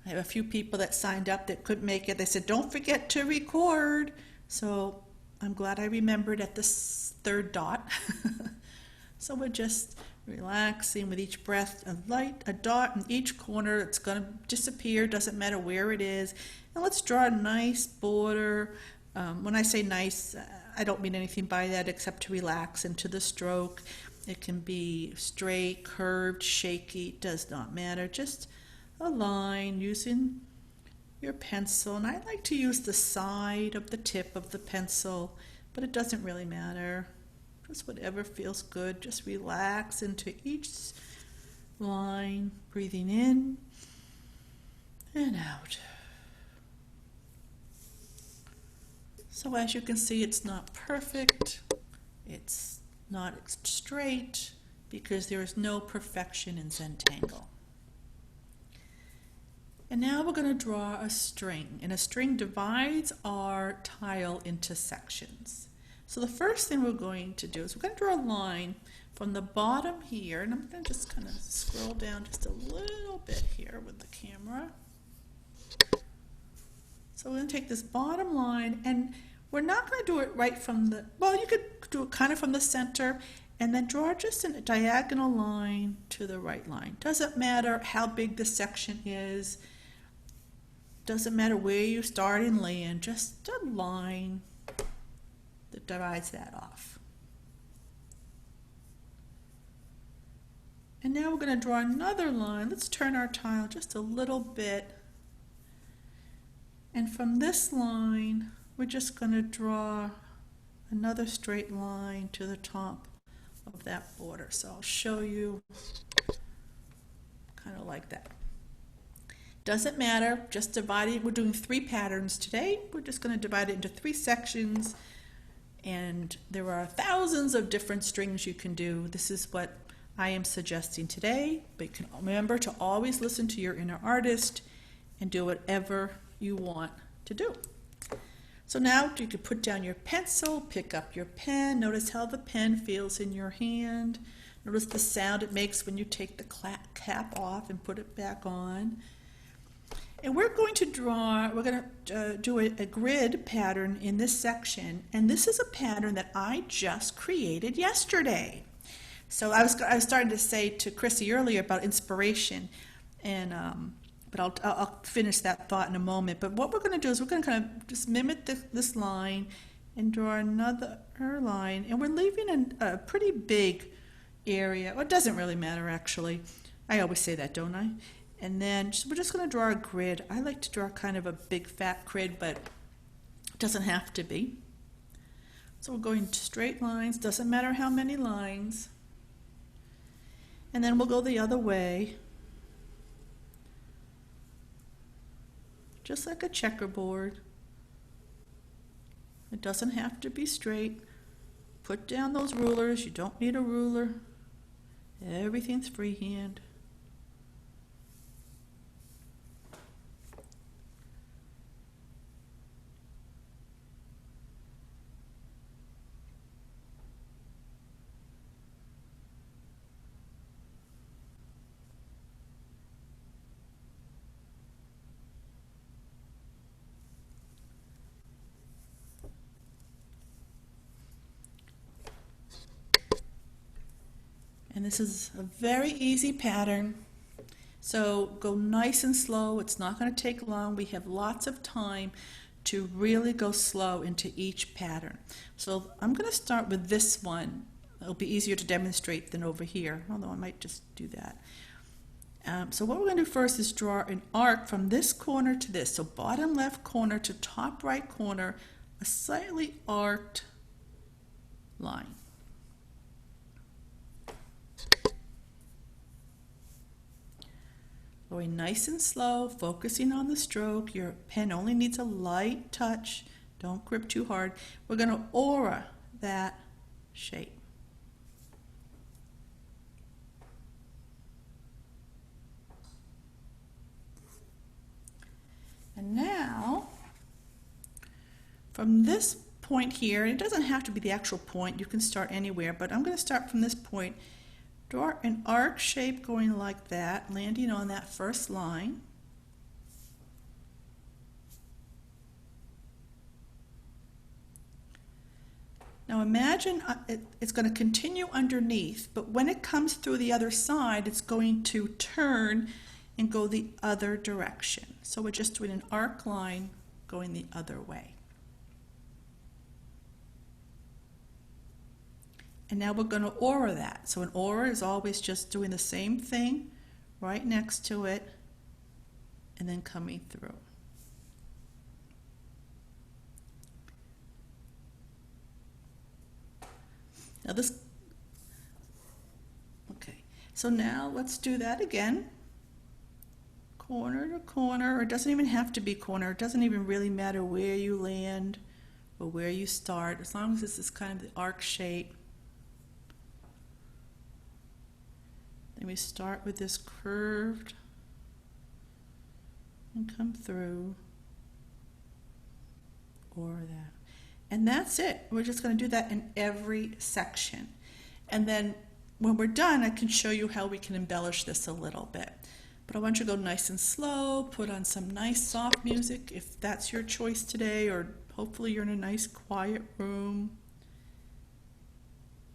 I have a few people that signed up that couldn't make it. They said, don't forget to record. So I'm glad I remembered at this third dot. So we're just relaxing with each breath, a dot in each corner. It's going to disappear, doesn't matter where it is. And let's draw a nice border. When I say nice, I don't mean anything by that except to relax into the stroke. It can be straight, curved, shaky, does not matter. Just a line using your pencil. And I like to use the side of the tip of the pencil, but it doesn't really matter. Just whatever feels good. Just relax into each line, breathing in and out. So as you can see, it's not perfect. It's not straight because there is no perfection in Zentangle. And now we're going to draw a string, and a string divides our tile into sections. So the first thing we're going to do is we're going to draw a line from the bottom here, and I'm going to just kind of scroll down just a little bit here with the camera. So we're going to take this bottom line, and we're not going to do it right from the, well, you could do it kind of from the center, and then draw just a diagonal line to the right line. Doesn't matter how big the section is, doesn't matter where you start and land, just a line that divides that off. And now we're going to draw another line. Let's turn our tile just a little bit. And from this line, we're just going to draw another straight line to the top of that border. So I'll show you kind of like that. Doesn't matter, just divide it. We're doing 3 patterns today. We're just going to divide it into 3 sections. And there are thousands of different strings you can do. This is what I am suggesting today, but you can remember to always listen to your inner artist and do whatever you want to do. So now you can put down your pencil, pick up your pen. Notice how the pen feels in your hand. Notice the sound it makes when you take the cap off and put it back on. And we're going to do a grid pattern in this section, and this is a pattern that I just created yesterday. So I was starting to say to Chrissy earlier about inspiration, and but I'll finish that thought in a moment. But what we're going to do is we're going to kind of just mimic this line and draw another line, and we're leaving a pretty big area. Well, it doesn't really matter actually. I always say that, don't I? And then we're just going to draw a grid. I like to draw kind of a big fat grid, but it doesn't have to be. So we're going to straight lines, doesn't matter how many lines. And then we'll go the other way, just like a checkerboard. It doesn't have to be straight. Put down those rulers. You don't need a ruler. Everything's freehand. And this is a very easy pattern. So go nice and slow. It's not going to take long. We have lots of time to really go slow into each pattern. So I'm going to start with this one. It'll be easier to demonstrate than over here, although I might just do that. So what we're going to do first is draw an arc from this corner to this. So bottom left corner to top right corner, a slightly arced line. Going nice and slow, focusing on the stroke. Your pen only needs a light touch. Don't grip too hard. We're going to aura that shape. And now, from this point here, it doesn't have to be the actual point, you can start anywhere, but I'm going to start from this point. Draw an arc shape going like that, landing on that first line. Now imagine it's going to continue underneath, but when it comes through the other side, it's going to turn and go the other direction. So we're just doing an arc line going the other way. And now we're going to aura that. So an aura is always just doing the same thing right next to it and then coming through. Now this, okay, so now let's do that again. Corner to corner, or it doesn't even have to be corner. It doesn't even really matter where you land or where you start, as long as this is kind of the arc shape. Then we start with this curved and come through, or that. And that's it. We're just going to do that in every section. And then when we're done, I can show you how we can embellish this a little bit. But I want you to go nice and slow, put on some nice soft music if that's your choice today, or hopefully you're in a nice quiet room.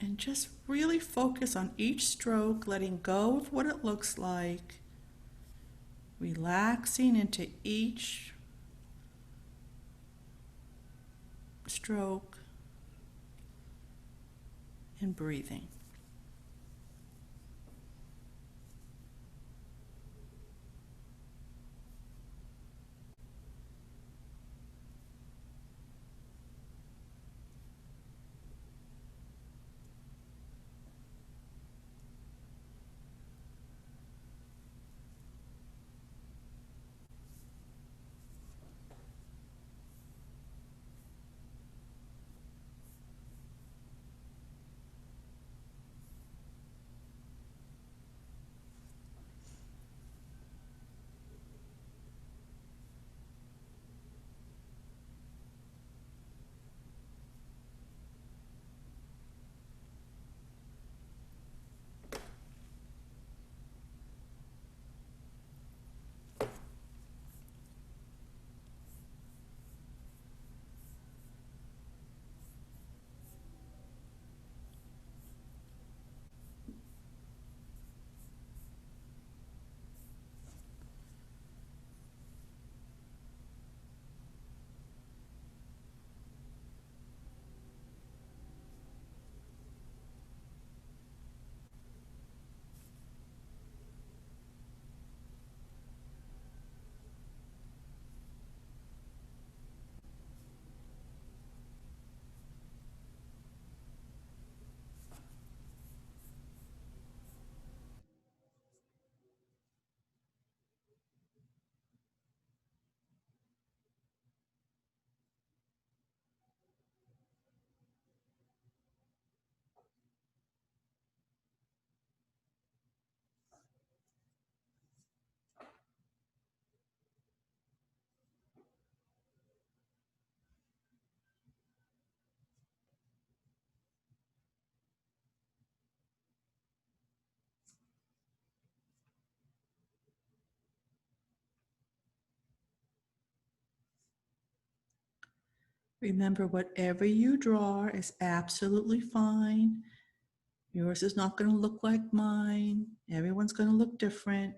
And just really focus on each stroke, letting go of what it looks like, relaxing into each stroke, and breathing. Remember, whatever you draw is absolutely fine. Yours is not going to look like mine. Everyone's going to look different.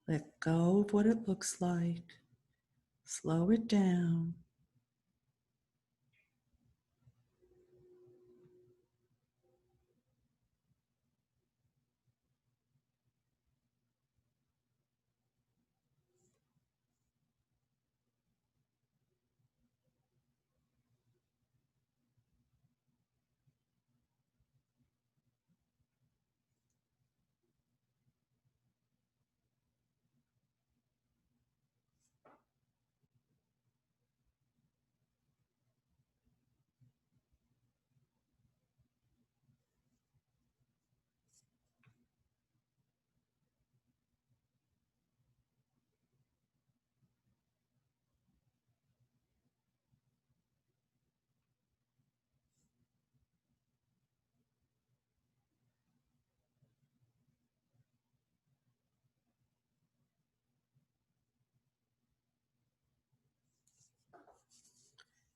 Let go of what it looks like. Slow it down.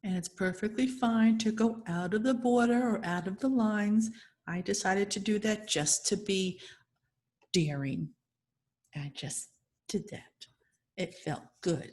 And it's perfectly fine to go out of the border or out of the lines. I decided to do that just to be daring. I just did that. It felt good.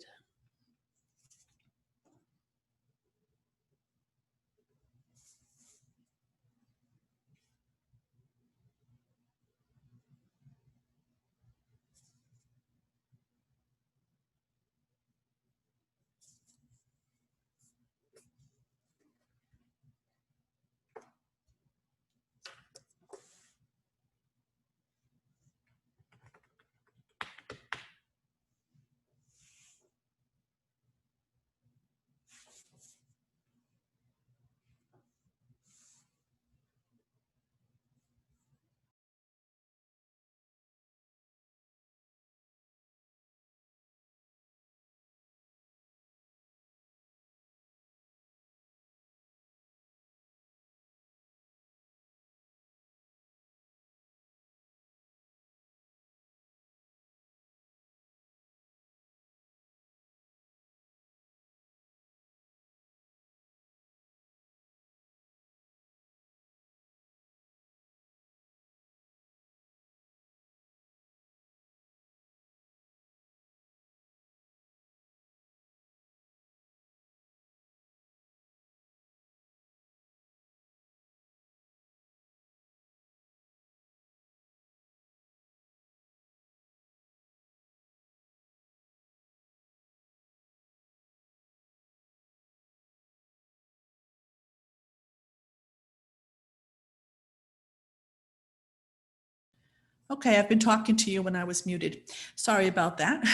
Okay, I've been talking to you when I was muted. Sorry about that.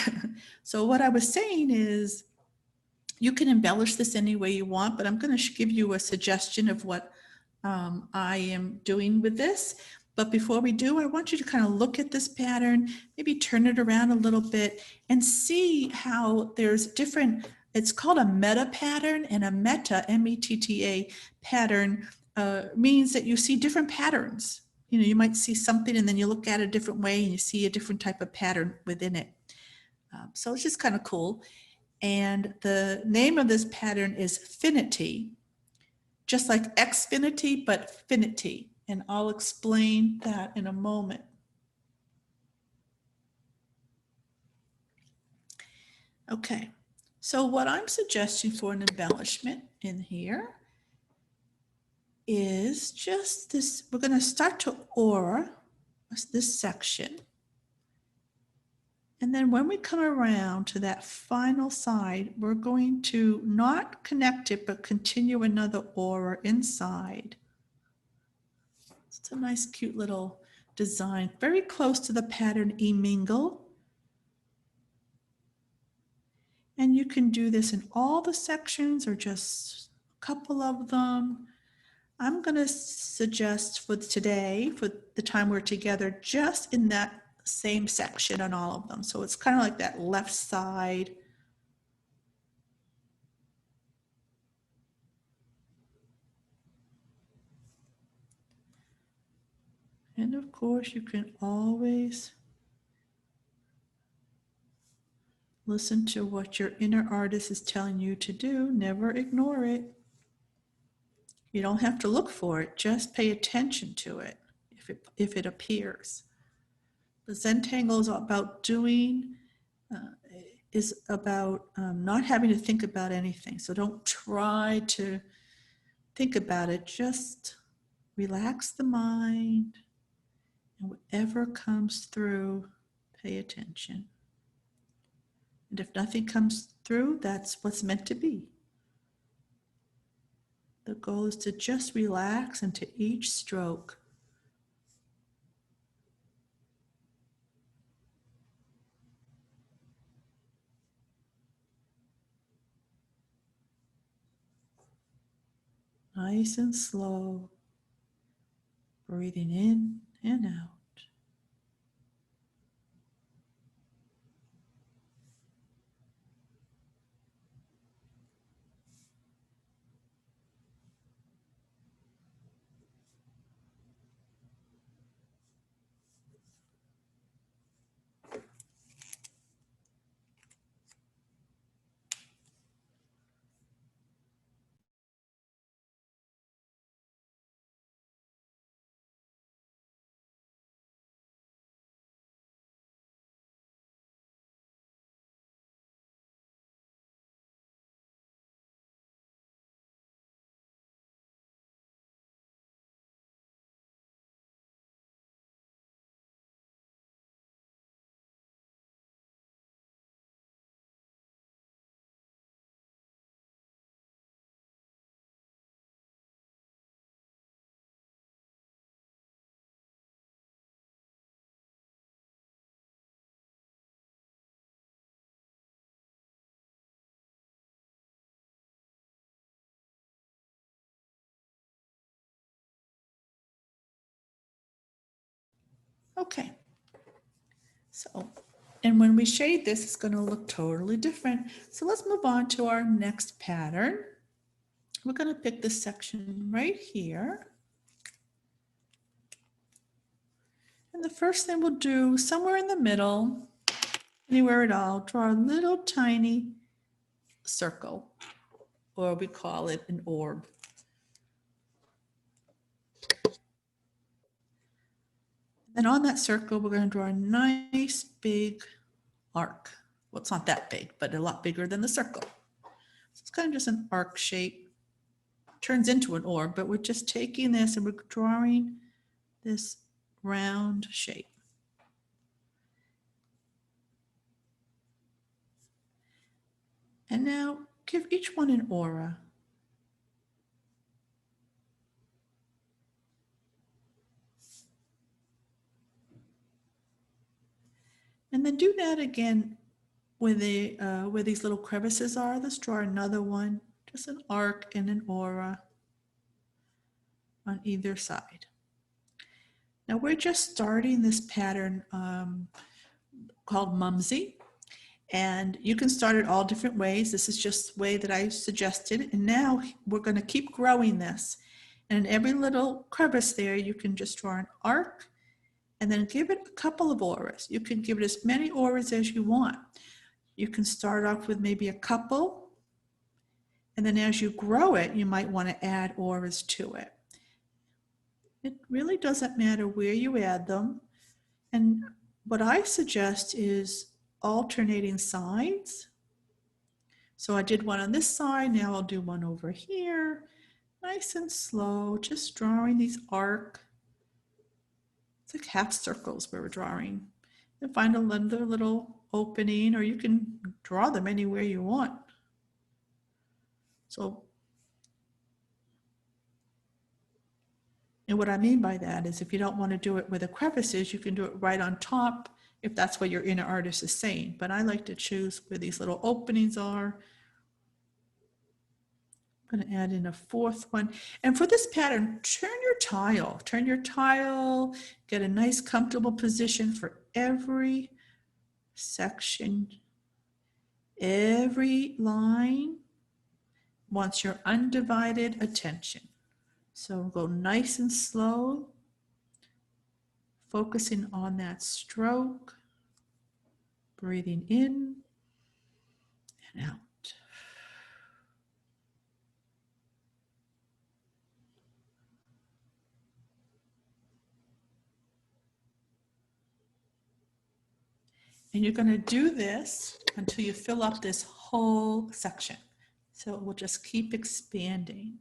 So what I was saying is you can embellish this any way you want, but I'm going to give you a suggestion of what I am doing with this. But before we do, I want you to kind of look at this pattern, maybe turn it around a little bit and see how there's different, it's called a meta pattern, and a meta, M-E-T-T-A pattern means that you see different patterns. You know, you might see something and then you look at it a different way and you see a different type of pattern within it. So it's just kind of cool. And the name of this pattern is Finity, just like Xfinity, but Finity. And I'll explain that in a moment. Okay, so what I'm suggesting for an embellishment in here is just this. We're going to start to aura this section. And then when we come around to that final side, we're going to not connect it, but continue another aura inside. It's a nice, cute little design, very close to the pattern E-Mingle. And you can do this in all the sections or just a couple of them. I'm going to suggest for today, for the time we're together, just in that same section on all of them. So it's kind of like that left side. And of course, you can always listen to what your inner artist is telling you to do. Never ignore it. You don't have to look for it. Just pay attention to it if it appears. The Zentangle is about doing, is about not having to think about anything. So don't try to think about it. Just relax the mind, and whatever comes through, pay attention. And if nothing comes through, that's what's meant to be. The goal is to just relax into each stroke. Nice and slow, breathing in and out. Okay, so, and when we shade this, it's going to look totally different. So let's move on to our next pattern. We're going to pick this section right here. And the first thing we'll do, somewhere in the middle, anywhere at all, draw a little tiny circle, or we call it an orb. And on that circle, we're going to draw a nice big arc. Well, it's not that big, but a lot bigger than the circle. So it's kind of just an arc shape. Turns into an orb, but we're just taking this and we're drawing this round shape. And now give each one an aura. And then do that again where these little crevices are. Let's draw another one, just an arc and an aura on either side. Now we're just starting this pattern called Mumsy, and you can start it all different ways. This is just the way that I suggested, and now we're going to keep growing this. And in every little crevice there, you can just draw an arc and then give it a couple of auras. You can give it as many auras as you want. You can start off with maybe a couple, and then as you grow it, you might want to add auras to it. It really doesn't matter where you add them. And what I suggest is alternating sides. So I did one on this side, now I'll do one over here. Nice and slow, just drawing these arc. It's like half circles where we're drawing. And find another little opening, or you can draw them anywhere you want. So, and what I mean by that is if you don't want to do it where the crevices, you can do it right on top if that's what your inner artist is saying. But I like to choose where these little openings are. I'm going to add in a fourth one. And for this pattern, turn your tile, get a nice comfortable position for every section. Every line wants your undivided attention. So go nice and slow, focusing on that stroke, breathing in and out. And you're going to do this until you fill up this whole section. So it will just keep expanding,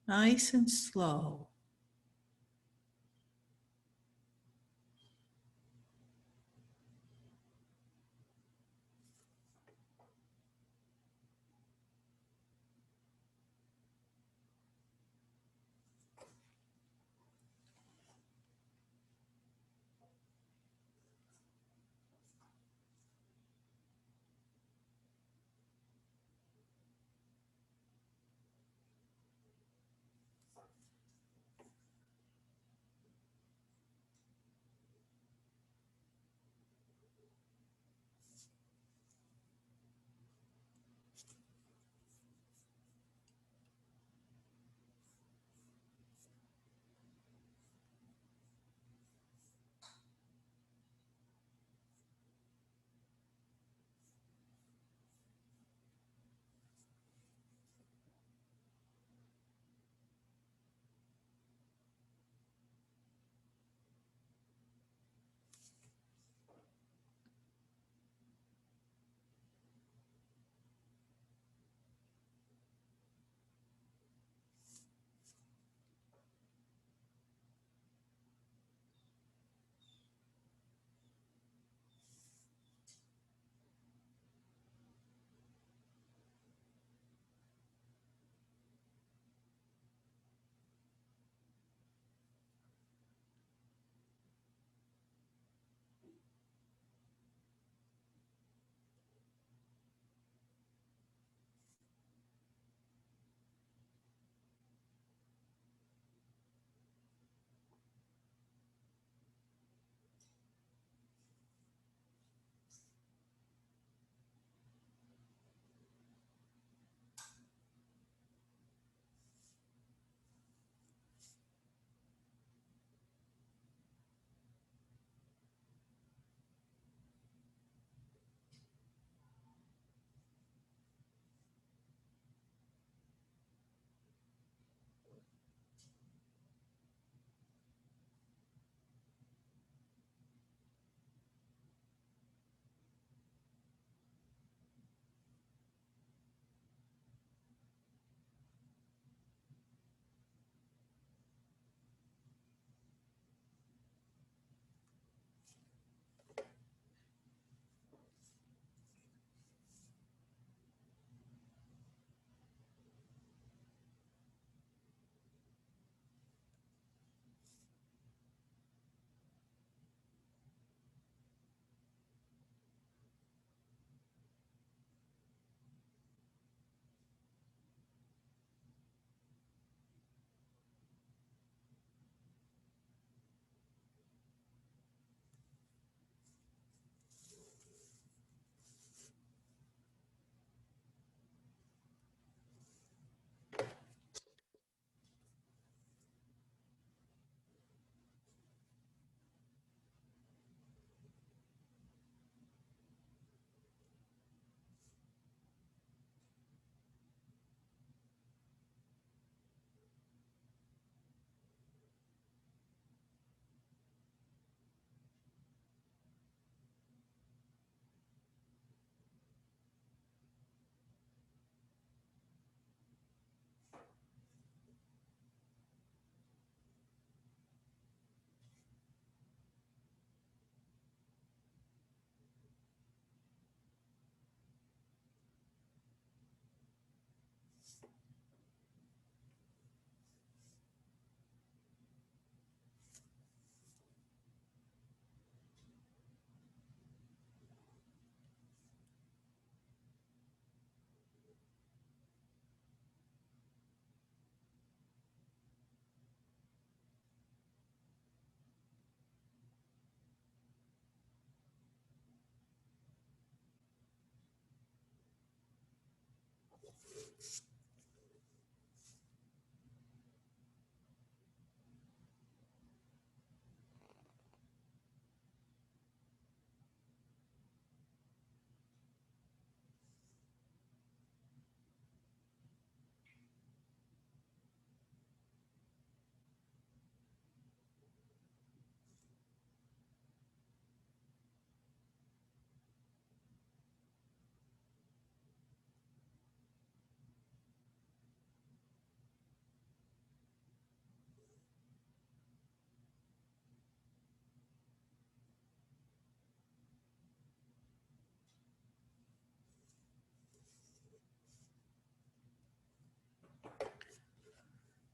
nice and slow.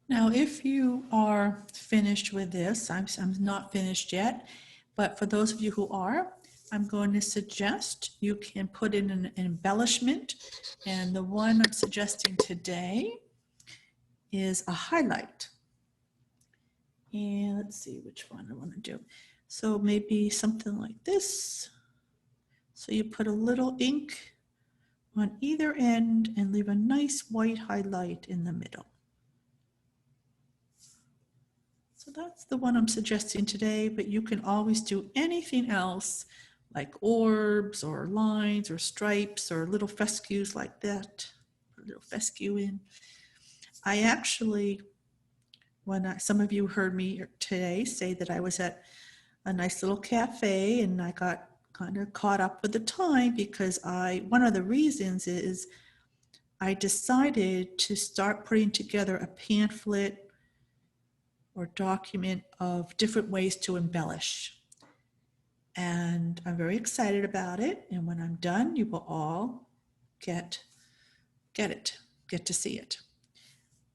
Now, if you are finished with this, I'm not finished yet, but for those of you who are, I'm going to suggest you can put in an embellishment, and the one I'm suggesting today is a highlight. And let's see which one I want to do. So maybe something like this. So you put a little ink on either end and leave a nice white highlight in the middle. So that's the one I'm suggesting today, but you can always do anything else like orbs or lines or stripes or little fescues like that. Put a little fescue in. I actually, some of you heard me today say that I was at a nice little cafe and I got kind of caught up with the time because one of the reasons is I decided to start putting together a pamphlet or document of different ways to embellish. And I'm very excited about it. And when I'm done, you will all get to see it.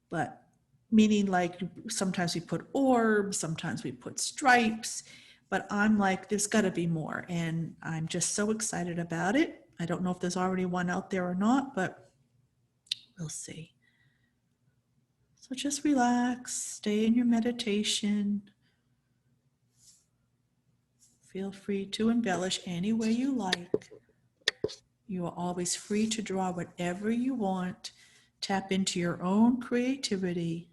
But meaning like sometimes we put orbs, sometimes we put stripes, but I'm like, there's got to be more. And I'm just so excited about it. I don't know if there's already one out there or not, but we'll see. So just relax, stay in your meditation. Feel free to embellish any way you like. You are always free to draw whatever you want. Tap into your own creativity.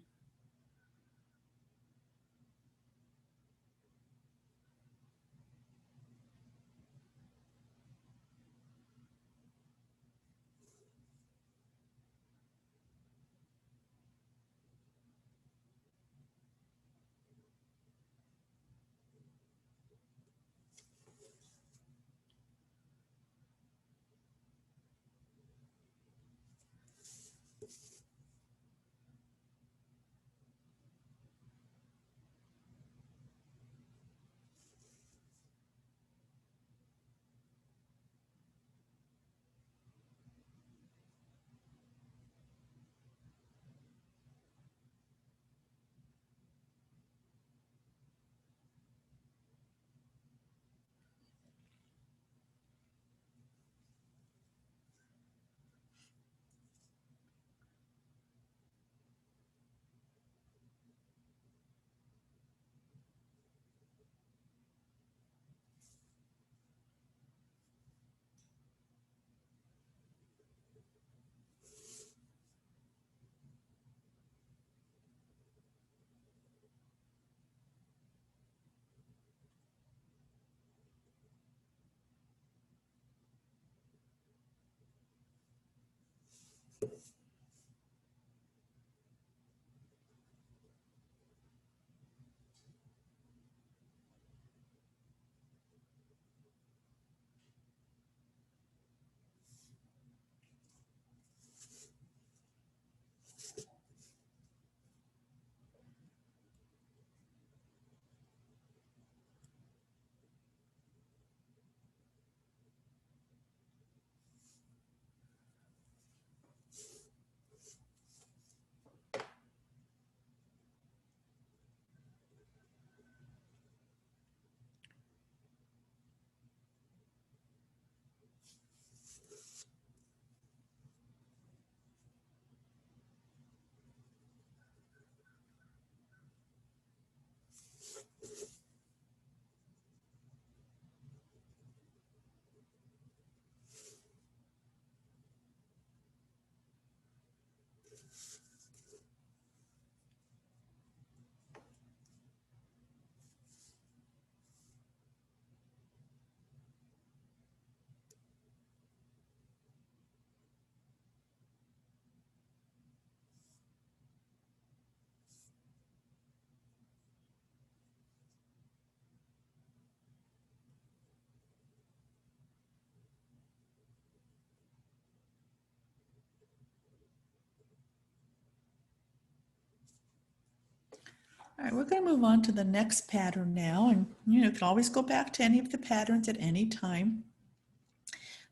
All right, we're going to move on to the next pattern now. And you can always go back to any of the patterns at any time.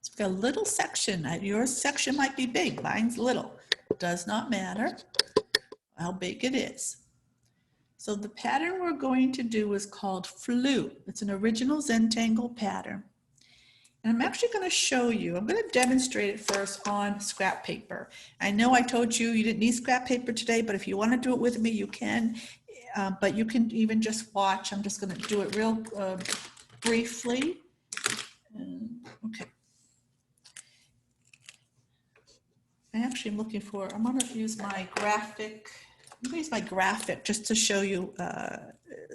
So we've got a little section. Your section might be big, mine's little. Does not matter. how big it is. So the pattern we're going to do is called Floo. It's an original Zentangle pattern. And I'm actually going to show you, I'm going to demonstrate it first on scrap paper. I know I told you you didn't need scrap paper today, but if you want to do it with me, you can. But you can even just watch. I'm just going to do it real briefly. Okay. I actually am looking for, I'm going to use my graphic. I'm going to use my graphic just to show you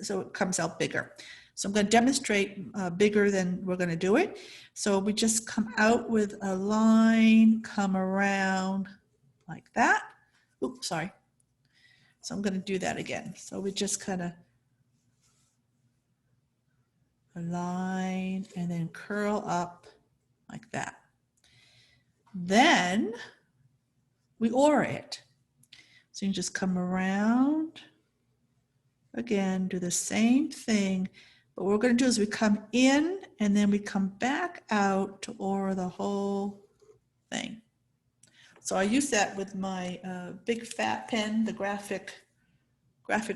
so it comes out bigger. So I'm going to demonstrate bigger than we're going to do it. So we just come out with a line, come around like that. Oops, sorry. So I'm going to do that again. So we just kind of a line and then curl up like that. Then we aura it. So you just come around. Again, do the same thing, but what we're going to do is we come in and then we come back out to aura the whole thing. So I use that with my big fat pen, the graphic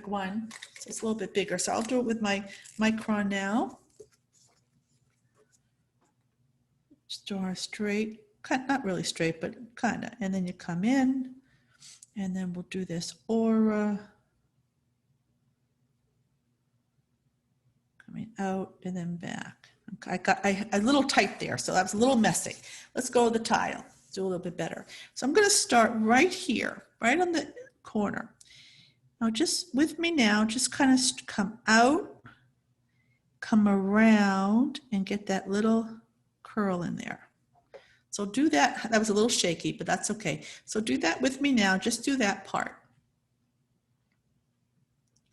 one. So it's a little bit bigger. So I'll do it with my micron now. Just draw straight, not really straight, but kind of. And then you come in and then we'll do this aura. Coming out and then back. I got a little tight there, so that was a little messy. Let's go to the tile, do a little bit better. So I'm going to start right here, right on the corner. Now just with me now, just kind of come out, come around, and get that little curl in there. So do that. That was a little shaky, but that's okay. So do that with me now. Just do that part.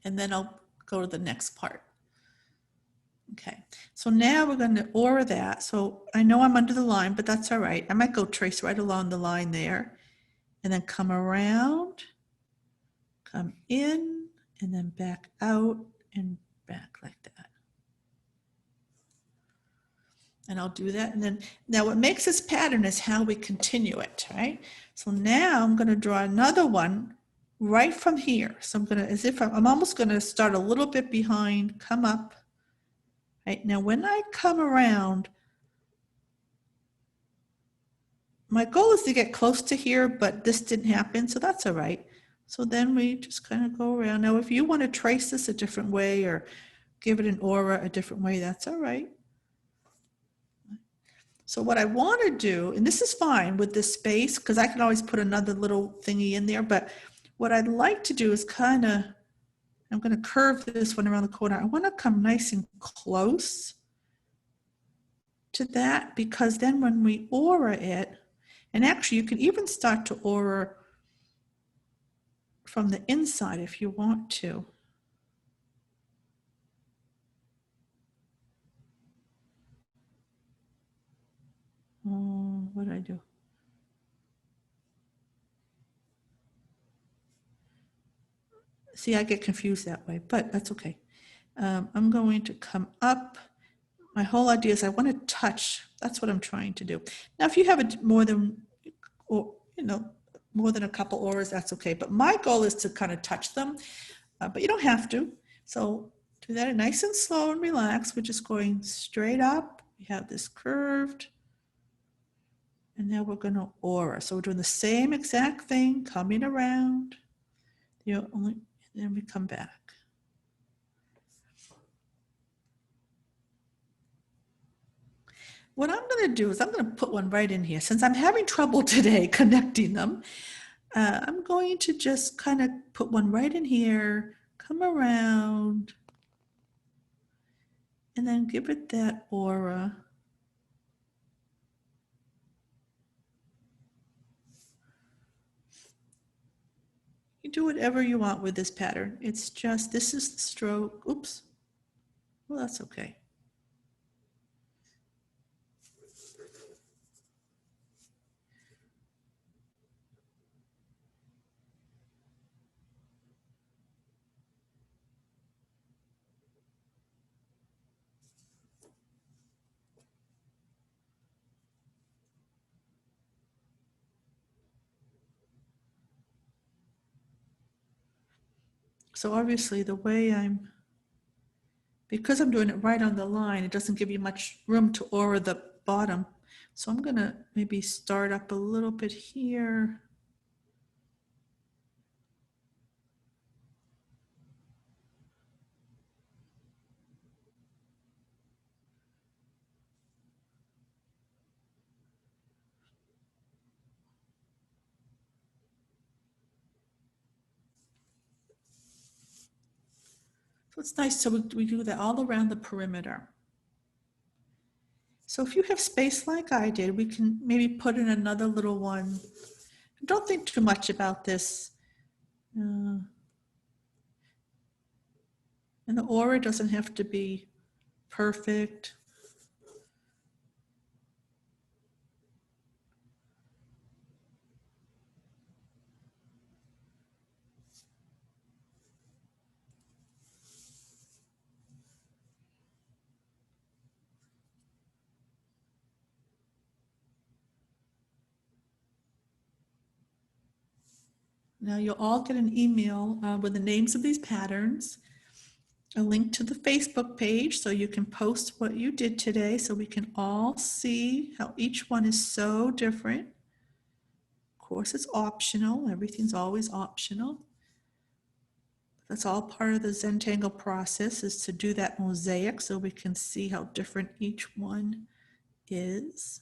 And then I'll go to the next part. Okay, so now we're going to aura that. So I know I'm under the line, but that's all right. I might go trace right along the line there and then come around, come in, and then back out and back like that. And I'll do that. And then now what makes this pattern is how we continue it, right? So now I'm going to draw another one right from here. So I'm going to, as if I'm almost going to start a little bit behind, come up. Right now, when I come around, my goal is to get close to here, but this didn't happen, so that's all right. So then we just kind of go around. Now, if you want to trace this a different way or give it an aura a different way, that's all right. So what I want to do, and this is fine with this space, because I can always put another little thingy in there, but what I'd like to do is kind of, I'm going to curve this one around the corner. I want to come nice and close to that, because then when we aura it, and actually you can even start to aura from the inside if you want to. What did I do? See, I get confused that way, but that's okay. I'm going to come up. My whole idea is I want to touch. That's what I'm trying to do. Now, if you have more than, or more than a couple auras, that's okay. But my goal is to kind of touch them, but you don't have to. So do that nice and slow and relaxed. We're just going straight up. We have this curved. And now we're going to aura. So we're doing the same exact thing, coming around. Then we come back. What I'm going to do is I'm going to put one right in here. Since I'm having trouble today connecting them, I'm going to just kind of put one right in here, come around, and then give it that aura. You do whatever you want with this pattern. It's just, this is the stroke. Oops. Well, that's okay. So obviously the way because I'm doing it right on the line, it doesn't give you much room to aura the bottom. So I'm gonna maybe start up a little bit here. So it's nice, so we do that all around the perimeter. So if you have space like I did, we can maybe put in another little one. Don't think too much about this. And the aura doesn't have to be perfect. Now you'll all get an email with the names of these patterns, a link to the Facebook page so you can post what you did today so we can all see how each one is so different. Of course, it's optional. Everything's always optional. That's all part of the Zentangle process, is to do that mosaic so we can see how different each one is.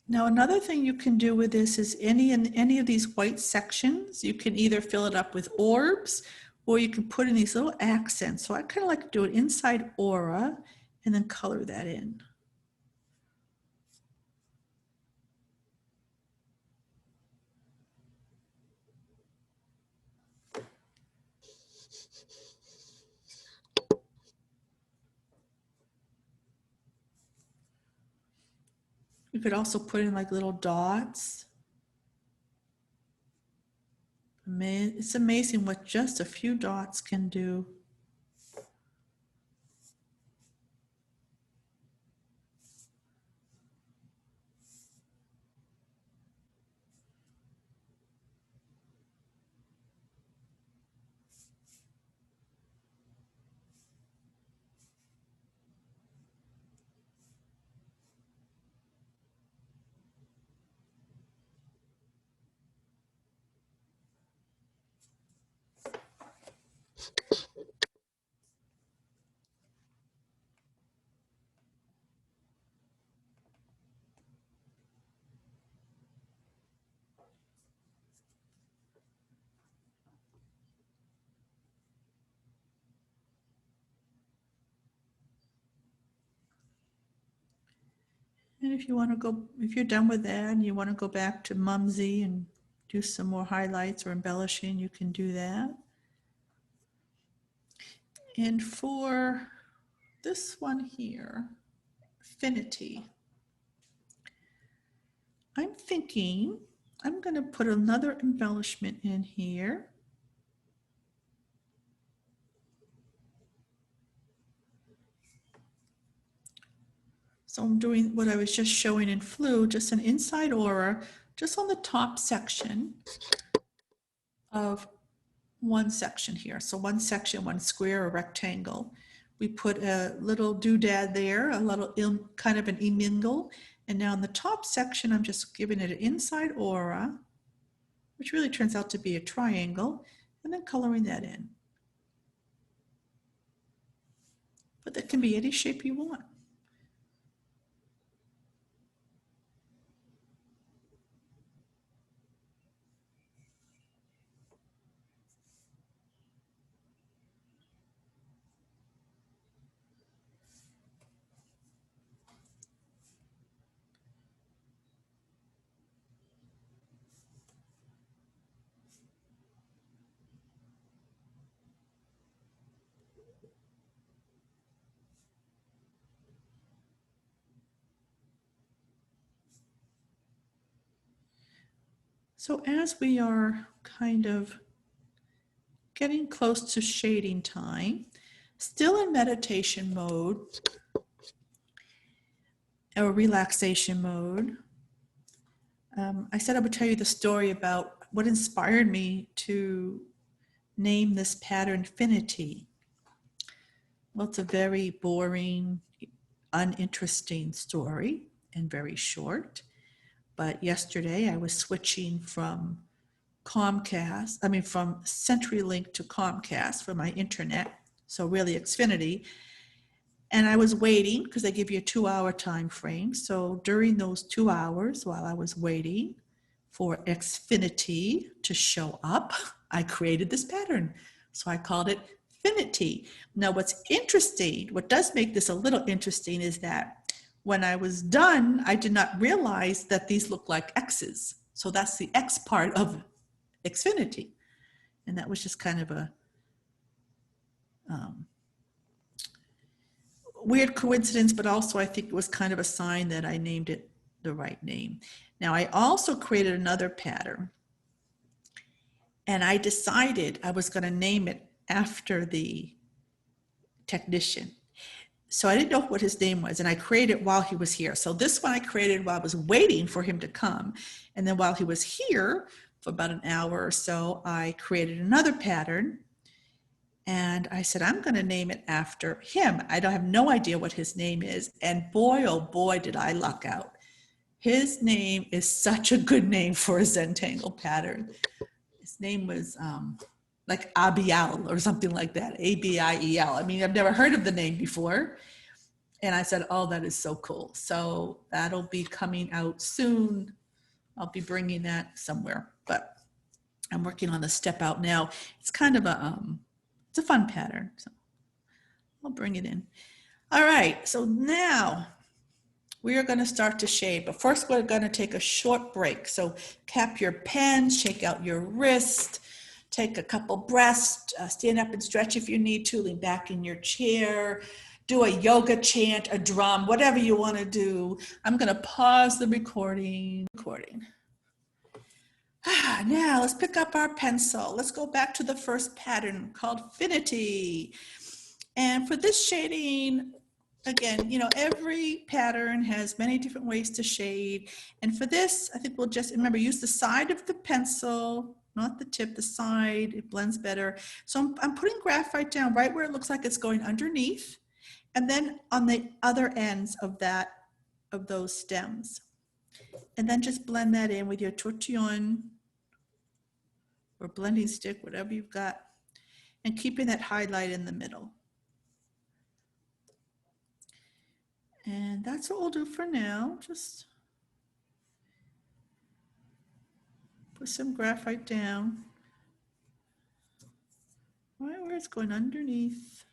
Now, another thing you can do with this is any of these white sections, you can either fill it up with orbs or you can put in these little accents. So I kind of like to do it inside aura and then color that in. You could also put in like little dots. Man, it's amazing what just a few dots can do. And if you want to go, if you're done with that and you want to go back to Mumsy and do some more highlights or embellishing, you can do that. And for this one here, Finity, I'm thinking I'm going to put another embellishment in here. So I'm doing what I was just showing in Floo, just an inside aura, just on the top section of one section here. So one section, one square or rectangle. We put a little doodad there, a little kind of an emingle. And now in the top section, I'm just giving it an inside aura, which really turns out to be a triangle, and then coloring that in. But that can be any shape you want. So as we are kind of getting close to shading time, still in meditation mode, or relaxation mode. I said I would tell you the story about what inspired me to name this pattern Finity. Well, it's a very boring, uninteresting story and very short. But yesterday I was switching from from CenturyLink to Comcast for my internet, so really Xfinity. And I was waiting because they give you a 2-hour time frame. So during those 2 hours, while I was waiting for Xfinity to show up, I created this pattern. So I called it Finity. Now, what's interesting, what does make this a little interesting is that when I was done, I did not realize that these look like X's. So that's the X part of Xfinity. And that was just kind of a weird coincidence, but also I think it was kind of a sign that I named it the right name. Now, I also created another pattern, and I decided I was going to name it after the technician. So I didn't know what his name was, and I created it while he was here. So this one I created while I was waiting for him to come. And then while he was here for about an hour or so, I created another pattern. And I said, I'm going to name it after him. I don't have no idea what his name is. And boy, oh boy, did I luck out. His name is such a good name for a Zentangle pattern. His name was like Abiel or something like that, Abiel. I mean, I've never heard of the name before. And I said, oh, that is so cool. So that'll be coming out soon. I'll be bringing that somewhere, but I'm working on the step out now. It's kind of it's a fun pattern. So I'll bring it in. All right, so now we are going to start to shade, but first we're going to take a short break. So cap your pen, shake out your wrist, take a couple breaths, stand up and stretch if you need to, lean back in your chair, do a yoga chant, a drum, whatever you want to do. I'm going to pause the recording. Now let's pick up our pencil. Let's go back to the first pattern called Finity. And for this shading, again, you know, every pattern has many different ways to shade. And for this, I think we'll just, remember, use the side of the pencil, not the tip, the side, it blends better. So I'm putting graphite down right where it looks like it's going underneath, and then on the other ends of those stems. And then just blend that in with your tortillon or blending stick, whatever you've got, and keeping that highlight in the middle. And that's what we'll do for now. Just put some graphite down right where it's going underneath.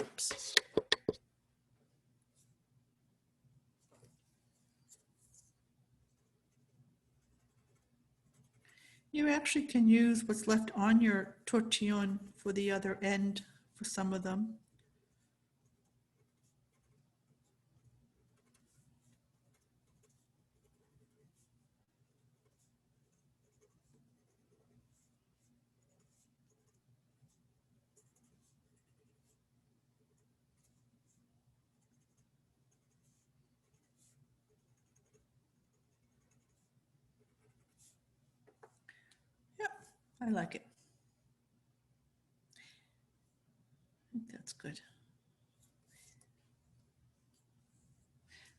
Oops. You actually can use what's left on your tortillon for the other end for some of them. Yep, I like it. I think that's good.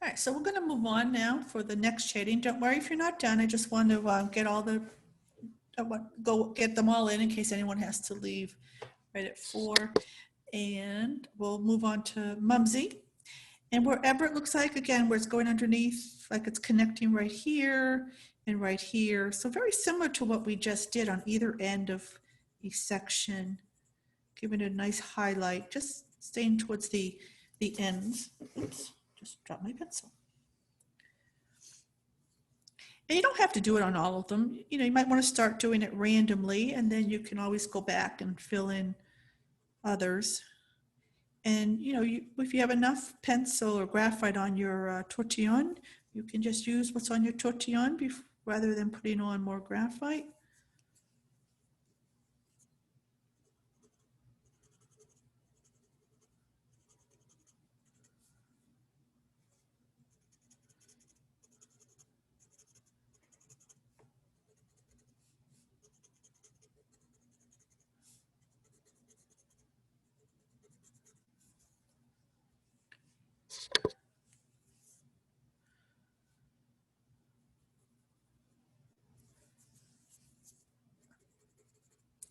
All right, so we're going to move on now for the next shading. Don't worry if you're not done. I just want to get all the, go get them all in case anyone has to leave right at 4. And we'll move on to Mumsy. And wherever it looks like, again, where it's going underneath, like it's connecting right here and right here. So very similar to what we just did on either end of each section, giving it a nice highlight, just staying towards the ends. Oops, just dropped my pencil. And you don't have to do it on all of them. You know, you might want to start doing it randomly, and then you can always go back and fill in others. And you know, if you have enough pencil or graphite on your tortillon, you can just use what's on your tortillon rather than putting on more graphite.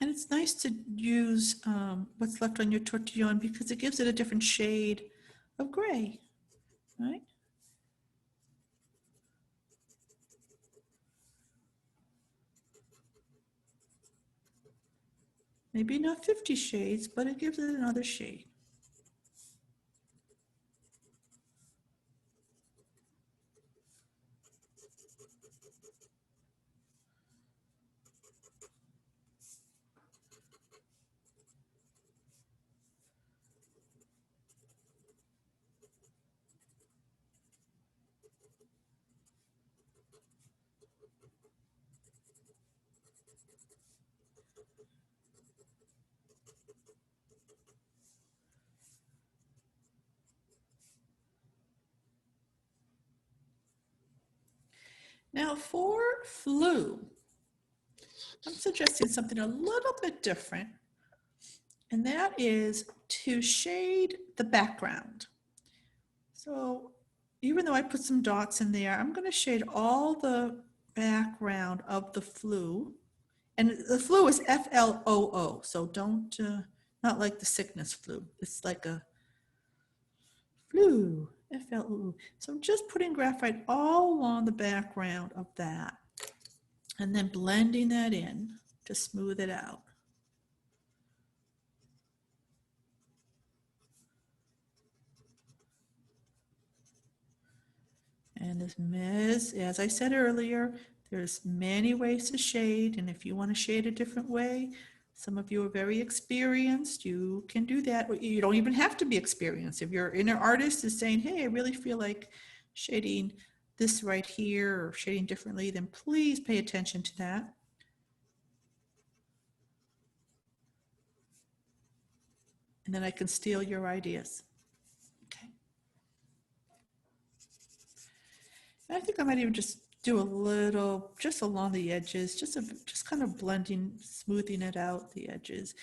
And it's nice to use what's left on your tortillon because it gives it a different shade of gray, right? Maybe not 50 shades, but it gives it another shade. Now for Floo, I'm suggesting something a little bit different, and that is to shade the background. So even though I put some dots in there, I'm going to shade all the background of the Floo. And the flu is Floo, so don't, not like the sickness flu. It's like a flu, Floo. So I'm just putting graphite all along the background of that and then blending that in to smooth it out. And as I said earlier, there's many ways to shade, and if you want to shade a different way, some of you are very experienced, you can do that. You don't even have to be experienced. If your inner artist is saying, hey, I really feel like shading this right here or shading differently, then please pay attention to that. And then I can steal your ideas. Okay. And I think I might even just do a little, just along the edges, just kind of blending, smoothing it out, the edges.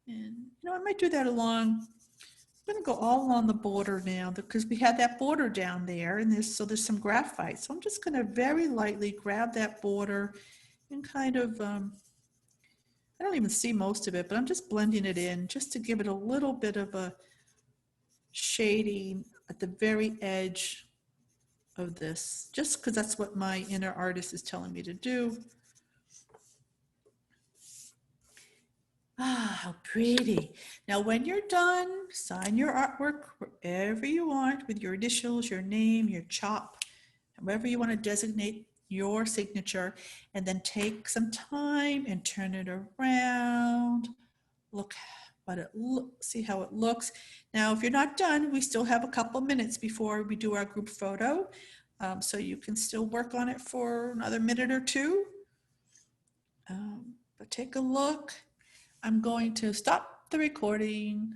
And, you know, I might do that along, I'm going to go all along the border now because we had that border down there and there's some graphite. So I'm just going to very lightly grab that border and kind of, I don't even see most of it, but I'm just blending it in just to give it a little bit of a shading at the very edge of this, just because that's what my inner artist is telling me to do. Ah, how pretty. Now, when you're done, sign your artwork wherever you want with your initials, your name, your chop, however you want to designate your signature, and then take some time and turn it around. Look see how it looks. Now, if you're not done, we still have a couple minutes before we do our group photo. So you can still work on it for another minute or two. But take a look. I'm going to stop the recording.